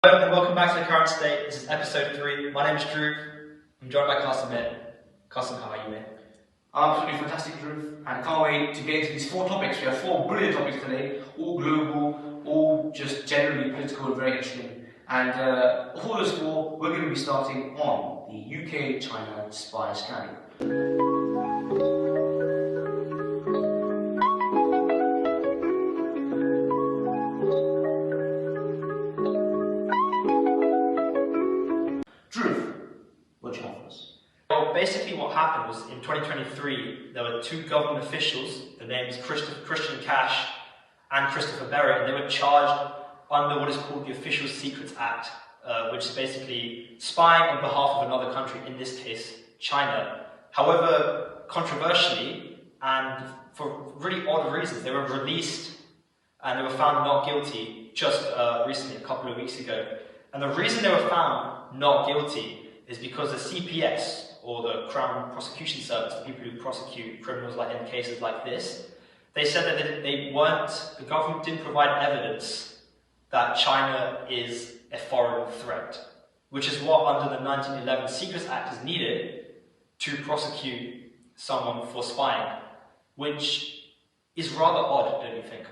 Hello and welcome back to The Current State. This is episode 3. My name is Drew. I'm joined by Carson, mate. Carson, how are you, mate? Absolutely fantastic, Drew. And can't wait to get into these 4 topics. We have 4 brilliant topics today, all global, all just generally political and very interesting. And of all those 4, we're going to be starting on the UK-China spy scandal. Well, basically what happened was in 2023, there were 2 government officials, the names Christian Cash and Christopher Berry, and they were charged under what is called the Official Secrets Act, which is basically spying on behalf of another country, in this case, China. However, controversially, and for really odd reasons, they were released and they were found not guilty just recently, a couple of weeks ago. And the reason they were found not guilty is because the CPS, or the Crown Prosecution Service, the people who prosecute criminals like in cases like this, they said that the government didn't provide evidence that China is a foreign threat, which is what under the 1911 Secrets Act is needed to prosecute someone for spying, which is rather odd, don't you think?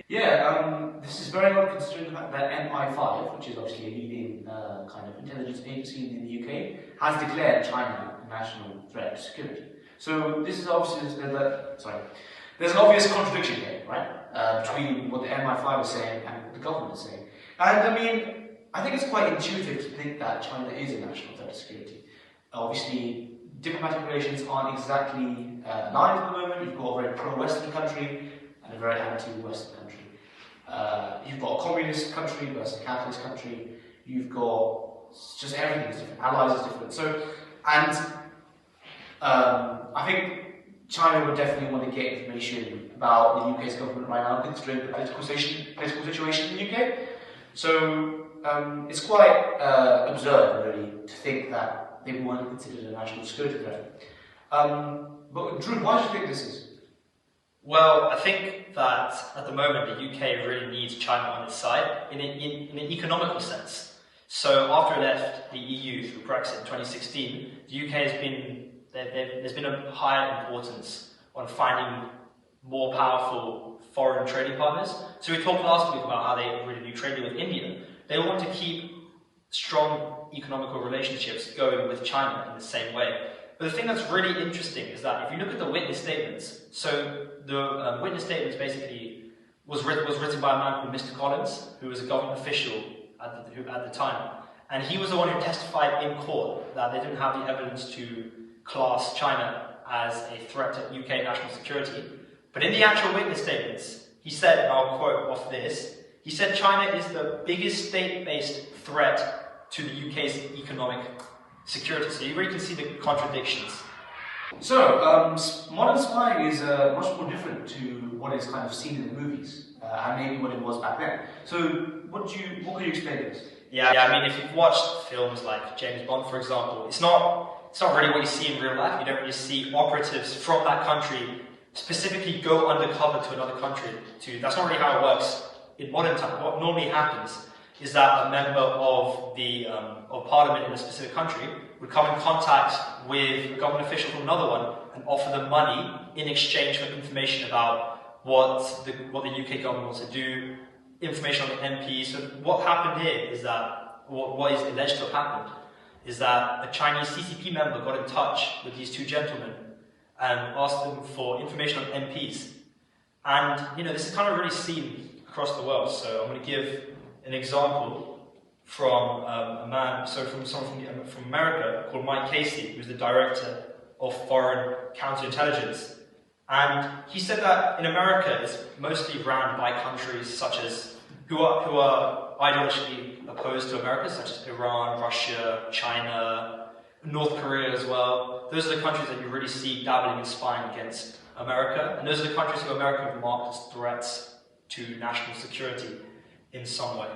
Yeah, this is very odd considering the fact that MI5, which is obviously a leading kind of intelligence agency in the UK, has declared China a national threat to security. So this is obviously, there's an obvious contradiction here, right? Between what the MI5 is saying and what the government is saying. And I mean, I think it's quite intuitive to think that China is a national threat to security. Obviously, diplomatic relations aren't exactly aligned at the moment. You've got a very pro-Western country and a very anti-Western country. You've got a communist country versus a capitalist country. You've got just everything is different. Allies is different. So, and I think China would definitely want to get information about the UK's government right now, considering the political situation in the UK. So it's quite absurd, really, to think that they weren't considered a national security threat. But Drew, why do you think this is? Well, I think that at the moment the UK really needs China on its side in an economical sense. So after it left the EU through Brexit in 2016, the UK has been, there's been a higher importance on finding more powerful foreign trading partners. So we talked last week about how they really do trading with India. They want to keep strong economical relationships going with China in the same way. But the thing that's really interesting is that if you look at the witness statements, so the witness statements basically was written by a man called Mr. Collins, who was a government official at the time, and he was the one who testified in court that they didn't have the evidence to class China as a threat to UK national security. But in the actual witness statements, he said, and I'll quote off this, he said China is the biggest state-based threat to the UK's economic security. So you really can see the contradictions. So, modern spying is much more different to what is kind of seen in the movies, and maybe what it was back then. So, what can you explain this? Yeah, I mean, if you've watched films like James Bond, for example, it's not really what you see in real life. You don't really see operatives from that country specifically go undercover to another country. That's not really how it works in modern times. What normally happens is that a member of parliament in a specific country would come in contact with a government official from another one and offer them money in exchange for information about what the UK government wants to do, information on the MPs. So what happened here is that, what is alleged to have happened, is that a Chinese CCP member got in touch with these 2 gentlemen and asked them for information on MPs. And, you know, this is kind of really seen across the world. So I'm going to give an example from someone from America called Mike Casey, who's the director of foreign counterintelligence. And he said that in America it's mostly run by countries such as who are ideologically opposed to America, such as Iran, Russia, China, North Korea as well. Those are the countries that you really see dabbling in spying against America, and those are the countries who America have marked as threats to national security in some way.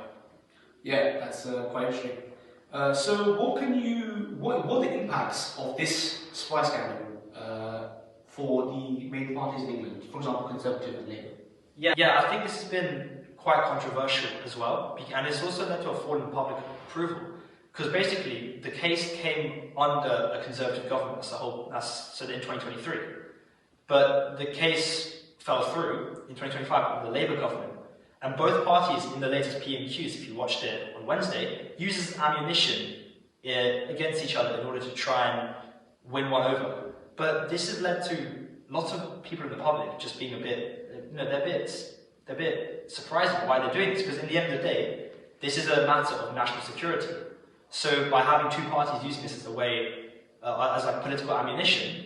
Yeah, that's quite interesting. So what are the impacts of this spy scandal for the main parties in England, for example, Conservative and Labour? Yeah, I think this has been quite controversial as well, and it's also led to a fall in public approval. Because basically, the case came under a Conservative government so in 2023. But the case fell through in 2025 under the Labour government. And both parties in the latest PMQs, if you watched it on Wednesday, uses ammunition against each other in order to try and win one over. But this has led to lots of people in the public just being a bit, they're a bit surprised why they're doing this, because in the end of the day, this is a matter of national security. So by having two parties using this as a way, as like political ammunition,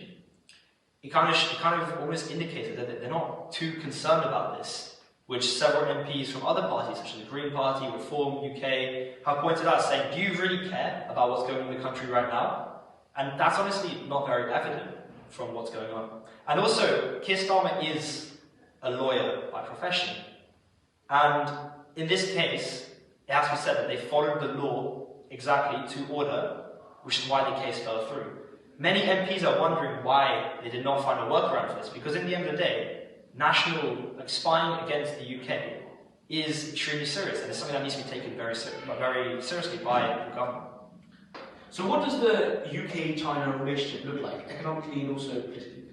it kind of almost indicated that they're not too concerned about this, which several MPs from other parties, such as the Green Party, Reform UK, have pointed out, saying, do you really care about what's going on in the country right now? And that's honestly not very evident from what's going on. And also, Keir Starmer is a lawyer by profession. And in this case, it has to be said that they followed the law exactly to order, which is why the case fell through. Many MPs are wondering why they did not find a workaround for this, because in the end of the day, spying against the UK is extremely serious, and it's something that needs to be taken very seriously by the government. So what does the UK-China relationship look like, economically and also politically?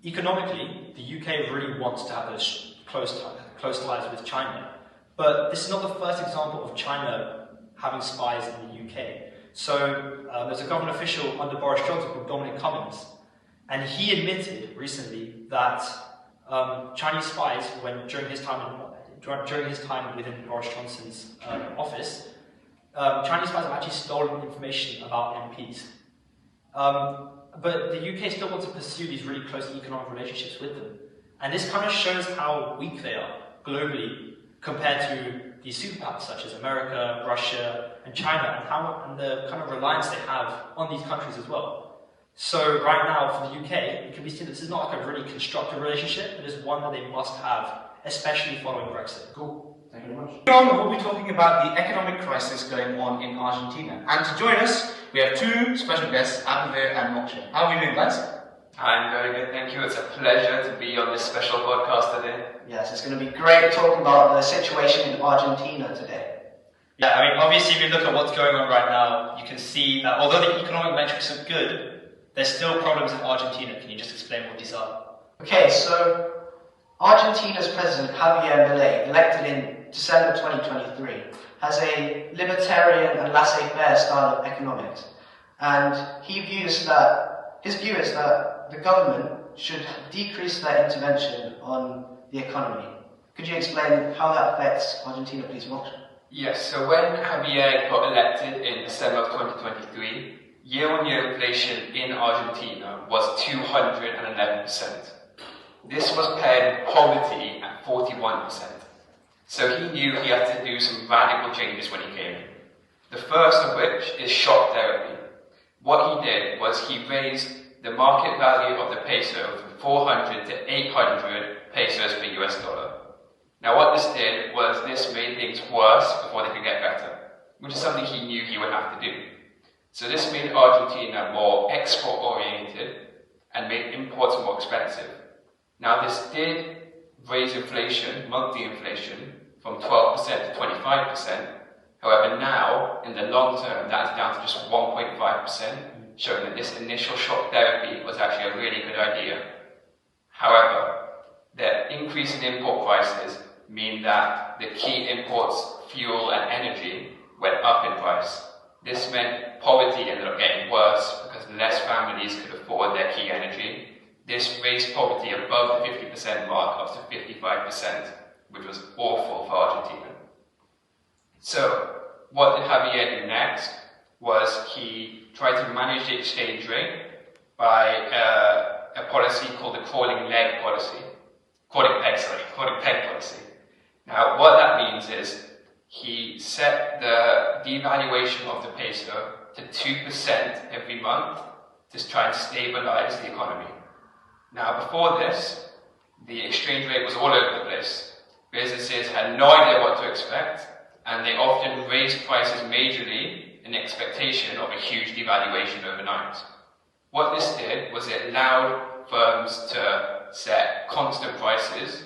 Economically, the UK really wants to have those close ties with China, but this is not the first example of China having spies in the UK. So there's a government official under Boris Johnson called Dominic Cummings, and he admitted recently that Chinese spies, during his time within Boris Johnson's office, Chinese spies have actually stolen information about MPs. But the UK still wants to pursue these really close economic relationships with them. And this kind of shows how weak they are globally compared to these superpowers such as America, Russia, and China, and the kind of reliance they have on these countries as well. So right now, for the UK, it can be seen that this is not like a really constructive relationship, but it's one that they must have, especially following Brexit. Cool. Thank you very much. We'll be talking about the economic crisis going on in Argentina. And to join us, we have two special guests, Abhivir and Moksha. How are we doing, guys? I'm very good, thank you. It's a pleasure to be on this special podcast today. Yes, it's going to be great talking about the situation in Argentina today. Yeah, I mean, obviously, if you look at what's going on right now, you can see that although the economic metrics are good, there's still problems in Argentina. Can you just explain what these are? Okay, so Argentina's president, Javier Milei, elected in December 2023, has a libertarian and laissez-faire style of economics. And his view is that the government should decrease their intervention on the economy. Could you explain how that affects Argentina, please, Moksha? Yes, so when Javier got elected in December of 2023, year-on-year inflation in Argentina was 211%. This was paired with poverty at 41%. So he knew he had to do some radical changes when he came in. The first of which is shock therapy. What he did was he raised the market value of the peso from 400 to 800 pesos per US dollar. Now what this did was this made things worse before they could get better, which is something he knew he would have to do. So this made Argentina more export-oriented and made imports more expensive. Now this did raise inflation, monthly inflation, from 12% to 25%. However, now, in the long term, that is down to just 1.5%, showing that this initial shock therapy was actually a really good idea. However, the increase in import prices mean that the key imports, fuel and energy, went up in price. This meant poverty ended up getting worse because less families could afford their key energy. This raised poverty above the 50% mark up to 55%, which was awful for Argentina. So, what did Javier do next was he tried to manage the exchange rate by a policy called the crawling peg policy. Now, what that means is he set the devaluation of the peso to 2% every month to try and stabilize the economy. Now, before this, the exchange rate was all over the place. Businesses had no idea what to expect, and they often raised prices majorly in expectation of a huge devaluation overnight. What this did was it allowed firms to set constant prices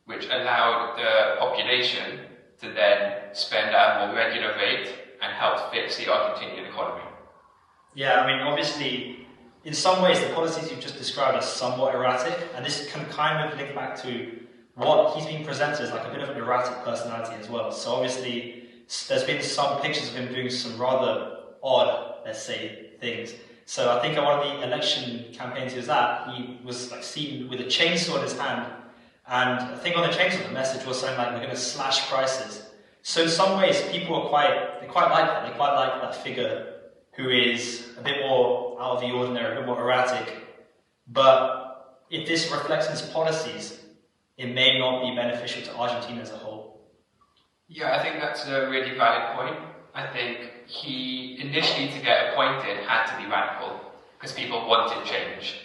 which allowed the population to then spend at a more regular rate and helped fix the Argentinian economy. Yeah, I mean, obviously, in some ways, the policies you've just described are somewhat erratic, and this can kind of link back to what he's being presented as, like a bit of an erratic personality as well. So obviously, there's been some pictures of him doing some rather odd, let's say, things. So I think at one of the election campaigns he was at, he was like seen with a chainsaw in his hand, and I think on the chainsaw the message was something like, we're going to slash prices. So in some ways, people are quite like that. They quite like that figure who is a bit more out of the ordinary, a bit more erratic. But if this reflects his policies, it may not be beneficial to Argentina as a whole. Yeah, I think that's a really valid point. I think he initially, to get appointed, had to be radical because people wanted change.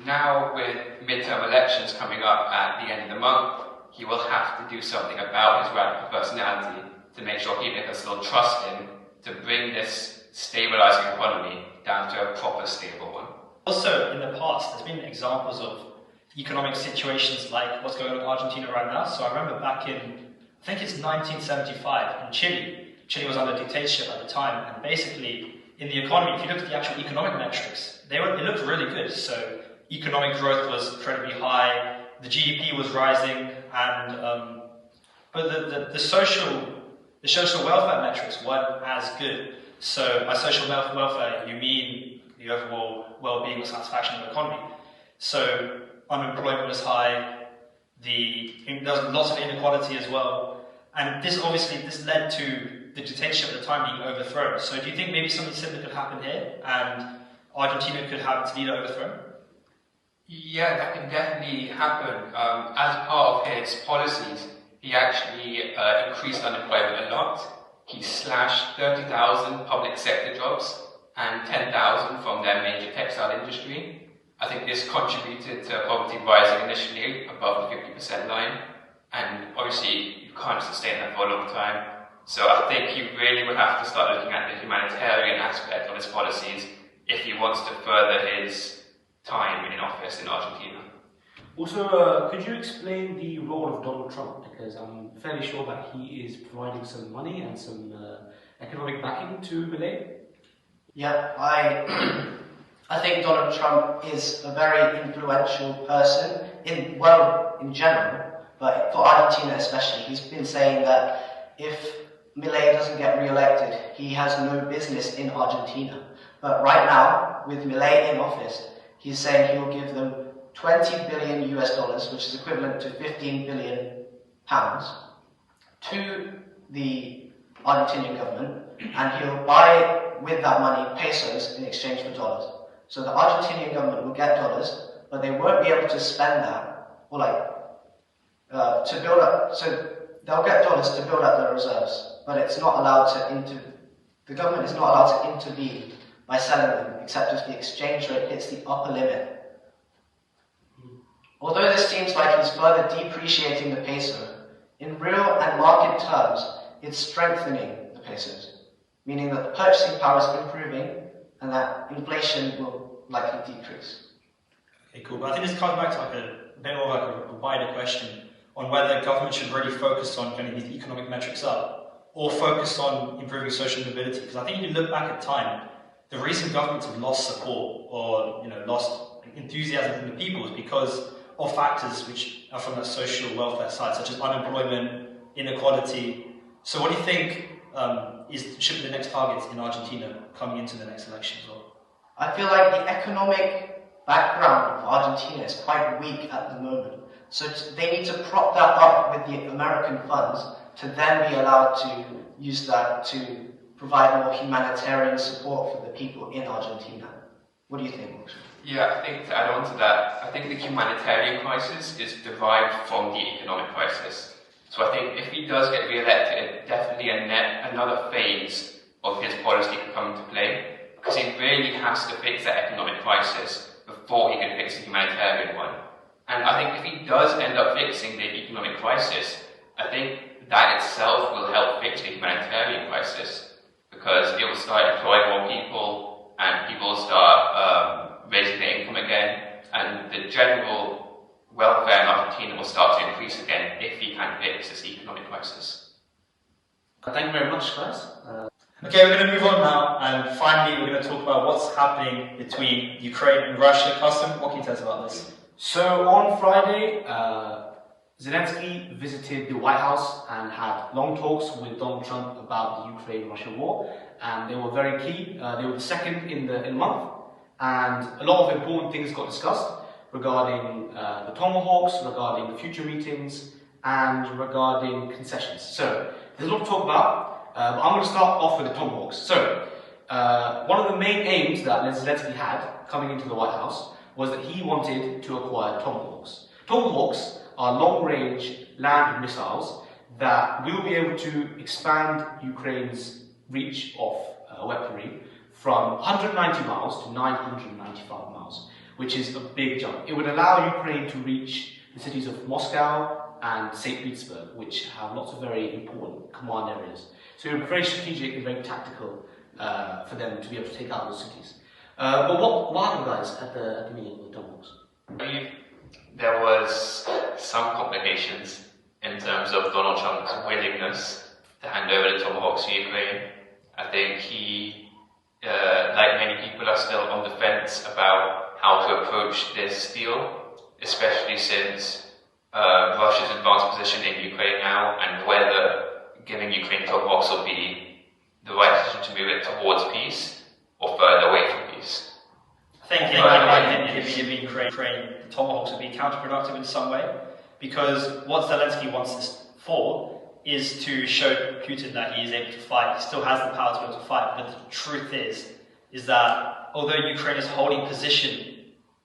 Now, with midterm elections coming up at the end of the month, he will have to do something about his radical personality to make sure people can still trust him to bring this stabilizing economy down to a proper stable one. Also, in the past, there's been examples of economic situations like what's going on in Argentina right now. So I remember back in, I think it's 1975, in Chile. Chile was under dictatorship at the time, and basically, in the economy, if you look at the actual economic metrics, it looked really good. So economic growth was incredibly high, the GDP was rising, and but the social welfare metrics weren't as good. So by social welfare, you mean the overall well-being or satisfaction of the economy. So unemployment was high, there was lots of inequality as well, and this led to the dictatorship at the time being overthrown. So do you think maybe something similar could happen here, and Argentina could have its leader overthrown? Yeah, that can definitely happen. As part of his policies, he actually increased unemployment a lot. He slashed 30,000 public sector jobs and 10,000 from their major textile industry. I think this contributed to poverty rising initially above the 50% line, and obviously you can't sustain that for a long time. So I think he really would have to start looking at the humanitarian aspect of his policies if he wants to further his time in office in Argentina. Also, could you explain the role of Donald Trump? Because I'm fairly sure that he is providing some money and some economic backing to Milei. Yeah, I think Donald Trump is a very influential person in general, but for Argentina especially. He's been saying that if Milei doesn't get re-elected, he has no business in Argentina. But right now, with Milei in office, he's saying he'll give them 20 billion US dollars, which is equivalent to 15 billion pounds, to the Argentinian government, and he'll buy with that money pesos in exchange for dollars. So the Argentinian government will get dollars, but they won't be able to spend that, or to build up. So they'll get dollars to build up their reserves, but it's not allowed to the government is not allowed to intervene by selling them, except if the exchange rate hits the upper limit. Although this seems like he's further depreciating the peso, in real and market terms, it's strengthening the pesos, meaning that the purchasing power is improving and that inflation will likely decrease. Okay, cool. But I think this comes back to a bit more like a wider question on whether government should really focus on getting these economic metrics up or focus on improving social mobility. Because I think if you look back at time, the reason governments have lost support or lost enthusiasm from the people is because of factors which are from that social welfare side, such as unemployment, inequality. So what do you think should be the next target in Argentina coming into the next election as well? I feel like the economic background of Argentina is quite weak at the moment. So they need to prop that up with the American funds to then be allowed to use that to provide more humanitarian support for the people in Argentina. What do you think? Yeah, I think to add on to that, I think the humanitarian crisis is derived from the economic crisis. So I think if he does get re-elected, definitely another phase of his policy could come into play, because he really has to fix that economic crisis before he can fix the humanitarian one. And I think if he does end up fixing the economic crisis, I think that itself will help fix the humanitarian crisis, because it will start employing more people, and people will start raising their income again, and the general welfare in Argentina will start to increase again if much, guys. Okay, we're going to move on now, and finally we're going to talk about what's happening between Ukraine and Russia. Custom, what can you tell us about this? So on Friday, Zelensky visited the White House and had long talks with Donald Trump about the Ukraine-Russia war, and they were very key. They were the second in the month, and a lot of important things got discussed regarding the Tomahawks, regarding future meetings, and regarding concessions. So there's a lot to talk about. But I'm going to start off with the Tomahawks. So, one of the main aims that Zelensky had coming into the White House was that he wanted to acquire Tomahawks. Tomahawks are long-range land missiles that will be able to expand Ukraine's reach of weaponry from 190 miles to 995 miles, which is a big jump. It would allow Ukraine to reach the cities of Moscow and St. Petersburg, which have lots of very important command areas. So it would be very strategic and very tactical for them to be able to take out those cities. But what happened, guys, at the meeting with the Tomahawks? I believe there was some complications in terms of Donald Trump's willingness to hand over the Tomahawks to Ukraine. I think he, like many people, are still on the fence about how to approach this deal, especially since Russia's advanced position in Ukraine now, and whether giving Ukraine Tomahawks will be the right decision to move it towards peace or further away from peace. I think, in my opinion, giving Ukraine the Tomahawks would be counterproductive in some way, because what Zelensky wants this for is to show Putin that he is able to fight, he still has the power to be able to fight. But the truth is that although Ukraine is holding position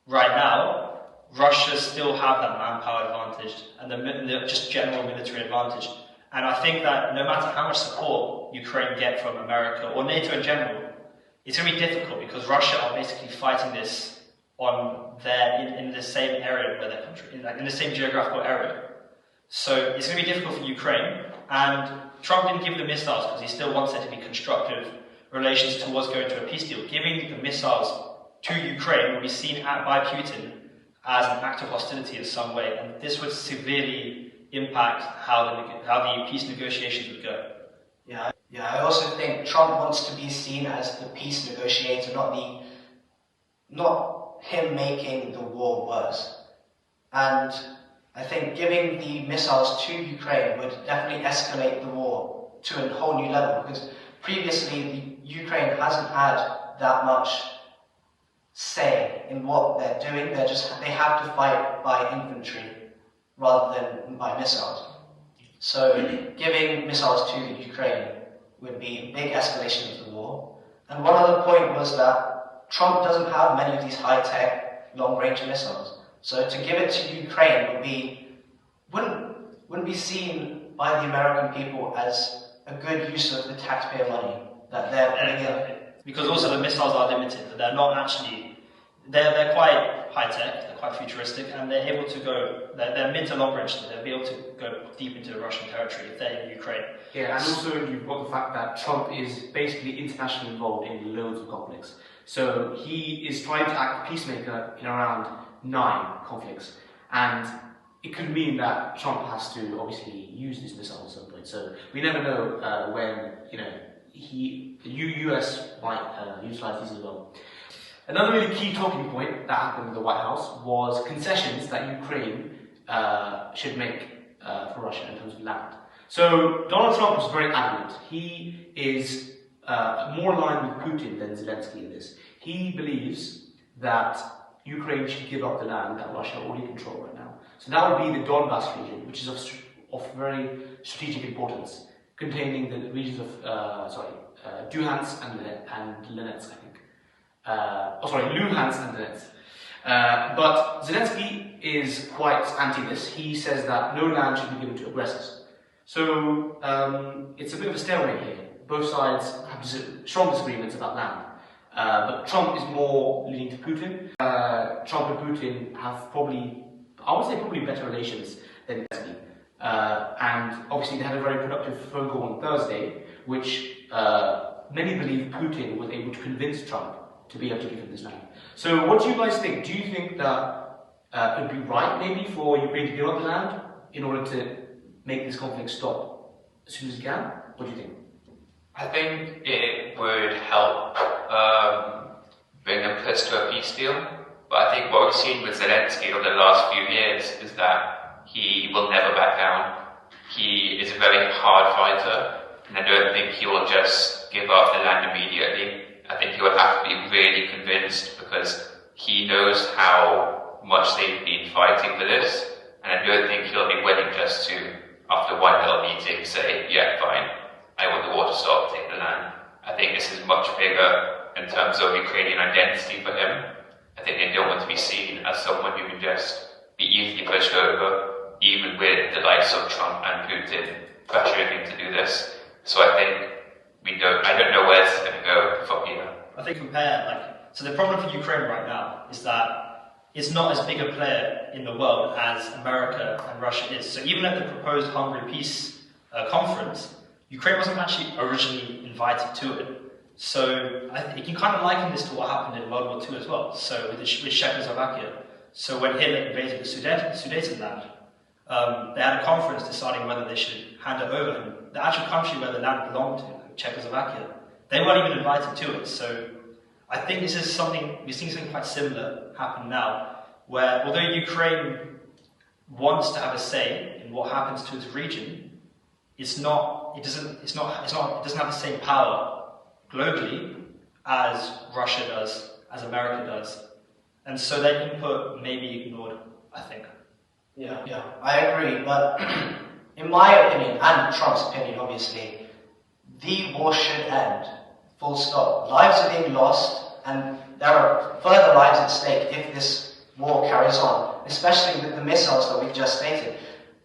right now, Russia still have that manpower advantage and the just general military advantage. And I think that no matter how much support Ukraine get from America or NATO in general, it's going to be difficult because Russia are basically fighting this on in the same area where their country, in the same geographical area. So it's going to be difficult for Ukraine. And Trump didn't give the missiles because he still wants there to be constructive relations towards going to a peace deal. Giving the missiles to Ukraine will be seen by Putin as an act of hostility in some way, and this would severely impact how the peace negotiations would go. Yeah, I also think Trump wants to be seen as the peace negotiator, not him making the war worse. And I think giving the missiles to Ukraine would definitely escalate the war to a whole new level, because previously Ukraine hasn't had that much say in what they're doing. They have to fight by infantry rather than by missiles. So giving missiles to the Ukraine would be a big escalation of the war. And one other point was that Trump doesn't have many of these high-tech, long-range missiles. So to give it to Ukraine wouldn't be seen by the American people as a good use of the taxpayer money that they're putting in. Because also the missiles are limited. They're not actually. They're quite high-tech. They're quite futuristic, and they're able to go. They're mid to long range. So they'll be able to go deep into Russian territory if they're in Ukraine. Yeah, and also you've got the fact that Trump is basically internationally involved in loads of conflicts. So he is trying to act peacemaker in around 9 conflicts, and it could mean that Trump has to obviously use this missile at some point. So we never know when the US might utilize these as well. Another really key talking point that happened in the White House was concessions that Ukraine should make for Russia in terms of land. So Donald Trump was very adamant. He is more aligned with Putin than Zelensky in this. He believes that Ukraine should give up the land that Russia already controls right now. So that would be the Donbas region, which is of very strategic importance, containing the regions of Luhansk and Donetsk, I think. Luhansk and Donetsk. But Zelensky is quite anti this. He says that no land should be given to aggressors. So it's a bit of a stalemate here. Both sides have strong disagreements about land. But Trump is more leaning to Putin. Trump and Putin have probably better relations than Zelensky. And obviously they had a very productive phone call on Thursday, which many believe Putin was able to convince Trump to be able to give him this land. So what do you guys think? Do you think that it would be right maybe for Ukraine to give up the land in order to make this conflict stop as soon as it can? What do you think? I think it would help bring them close to a peace deal. But I think what we've seen with Zelensky over the last few years is that he will never back down. He is a very hard fighter, and I don't think he will just give up the land immediately. I think he will have to be really convinced, because he knows how much they've been fighting for this, and I don't think he'll be willing just to, after one little meeting, say, yeah, fine, I want the war to stop, take the land. I think this is much bigger in terms of Ukrainian identity for him. I think they don't want to be seen as someone who can just be easily pushed over, even with the likes of Trump and Putin pressuring him to do this. So I think I don't know where this is going to go from here. I think so the problem for Ukraine right now is that it's not as big a player in the world as America and Russia is. So even at the proposed Hungary peace conference, Ukraine wasn't actually originally invited to it. So you can kind of liken this to what happened in World War II as well. So with Czechoslovakia. So when Hitler invaded the Sudetenland, they had a conference deciding whether they should hand it over. And the actual country where the land belonged to, Czechoslovakia, they weren't even invited to it. So I think this is we're seeing something quite similar happen now, where although Ukraine wants to have a say in what happens to its region, it doesn't have the same power globally as Russia does, as America does. And so their input may be ignored, I think. Yeah, I agree, but in my opinion, and Trump's opinion obviously, the war should end. Full stop. Lives are being lost, and there are further lives at stake if this war carries on, especially with the missiles that we've just stated.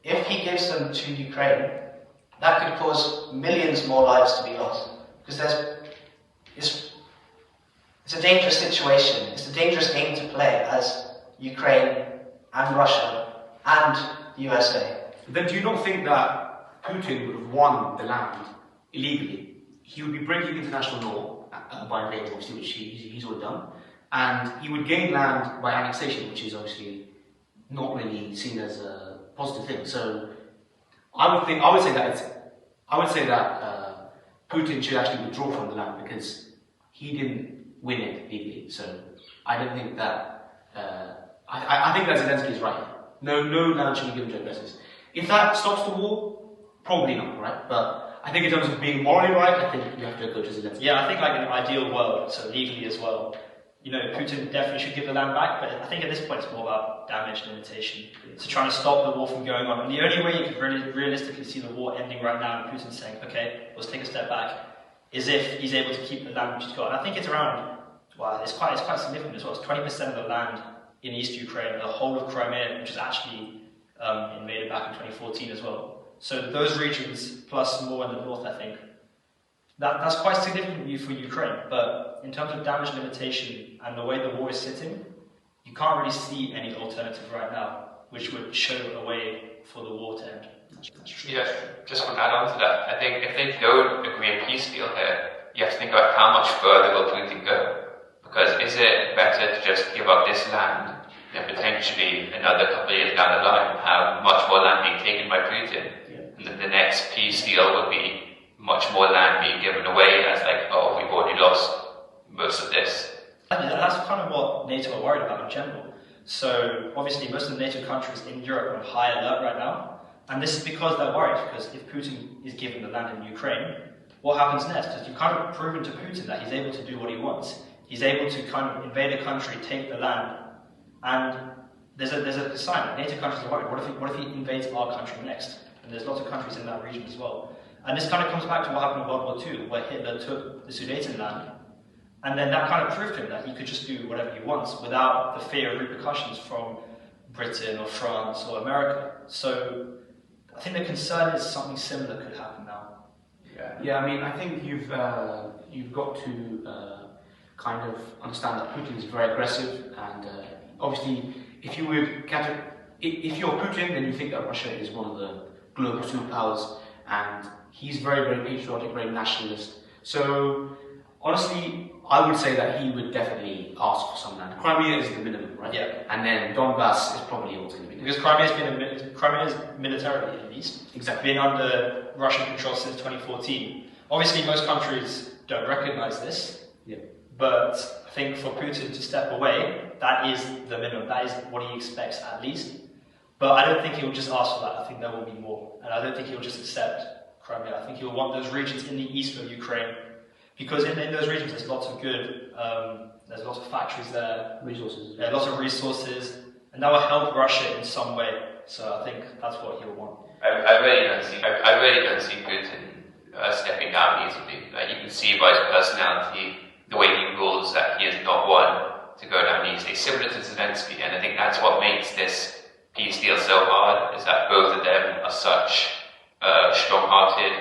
If he gives them to Ukraine, that could cause millions more lives to be lost. Because it's a dangerous situation. It's a dangerous game to play as Ukraine and Russia and the USA. Then do you not think that Putin would have won the land illegally? He would be breaking international law by invading, obviously, which he's already done, and he would gain land by annexation, which is obviously not really seen as a positive thing. So I would say that Putin should actually withdraw from the land, because he didn't win it legally. So I don't think that. I think that Zelensky is right. No land should be given to aggressors. If that stops the war, probably not, right? But I think in terms of being morally right, I think you have to go to Zelensky. Yeah, I think in an ideal world, so legally as well, Putin definitely should give the land back, but I think at this point it's more about damage limitation. So trying to stop the war from going on. And the only way you could really realistically see the war ending right now and Putin saying, okay, let's take a step back, is if he's able to keep the land which he's got. And I think it's around, it's quite significant as well. It's 20% of the land in East Ukraine, the whole of Crimea, which was actually invaded back in 2014 as well. So those regions, plus more in the north, I think, that's quite significant for Ukraine. But in terms of damage limitation and the way the war is sitting, you can't really see any alternative right now which would show a way for the war to end. That's true. Yeah, just want to add on to that. I think if they don't agree a peace deal here, you have to think about how much further will Putin go. Because is it better to just give up this land and potentially another couple of years down the line have much more land being taken by Putin? Yeah. And then the next peace deal would be much more land being given away as we've already lost most of this. That's kind of what NATO are worried about in general. So obviously most of the NATO countries in Europe are on high alert right now. And this is because they're worried, because if Putin is given the land in Ukraine, what happens next? Because you've kind of proven to Putin that he's able to do what he wants. He's able to kind of invade a country, take the land, and there's a sign that NATO countries are worried. What if he invades our country next? And there's lots of countries in that region as well. And this kind of comes back to what happened in World War II, where Hitler took the Sudetenland, and then that kind of proved to him that he could just do whatever he wants without the fear of repercussions from Britain or France or America. So I think the concern is something similar could happen now. Yeah. I mean, I think you've got to kind of understand that Putin is very aggressive, and obviously, if you're Putin, then you think that Russia is one of the global superpowers, and he's very, very patriotic, very nationalist. So honestly, I would say that he would definitely ask for some land. Crimea is the minimum, right? Yeah. And then Donbass is probably what's going to be. Because Crimea is militarily, at least, exactly, been under Russian control since 2014. Obviously, most countries don't recognize this, but I think for Putin to step away, that is the minimum. That is what he expects at least. But I don't think he'll just ask for that. I think there will be more. And I don't think he'll just accept Crimea. I think he'll want those regions in the east of Ukraine. Because in those regions there's lots of good, there's lots of factories there. Resources. Yeah, lots of resources. And that will help Russia in some way. So I think that's what he'll want. I really don't see Putin stepping down easily. Like, you can see by his personality, the way he rules, that he is not one to go down easily. Similar to Zelensky, and I think that's what makes this peace deal so hard, is that both of them are such strong-hearted,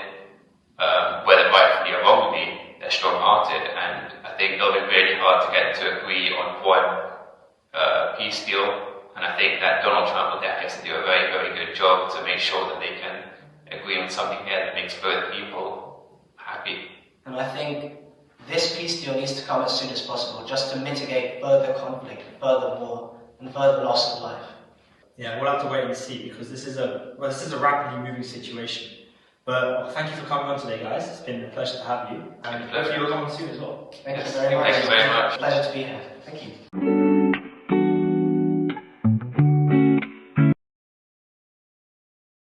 whether rightfully or wrongly, they're strong-hearted, and I think it'll be really hard to get to agree on one peace deal. And I think that Donald Trump will definitely have to do a very, very good job to make sure that they can agree on something here that makes both people happy. And I think this peace deal needs to come as soon as possible, just to mitigate further conflict, further war, and further loss of life. Yeah, we'll have to wait and see, because this is a rapidly moving situation. But thank you for coming on today, guys. It's been a pleasure to have you, and hopefully you'll come on soon as well. Thank you very much. Thank you very much. Pleasure to be here. Thank you.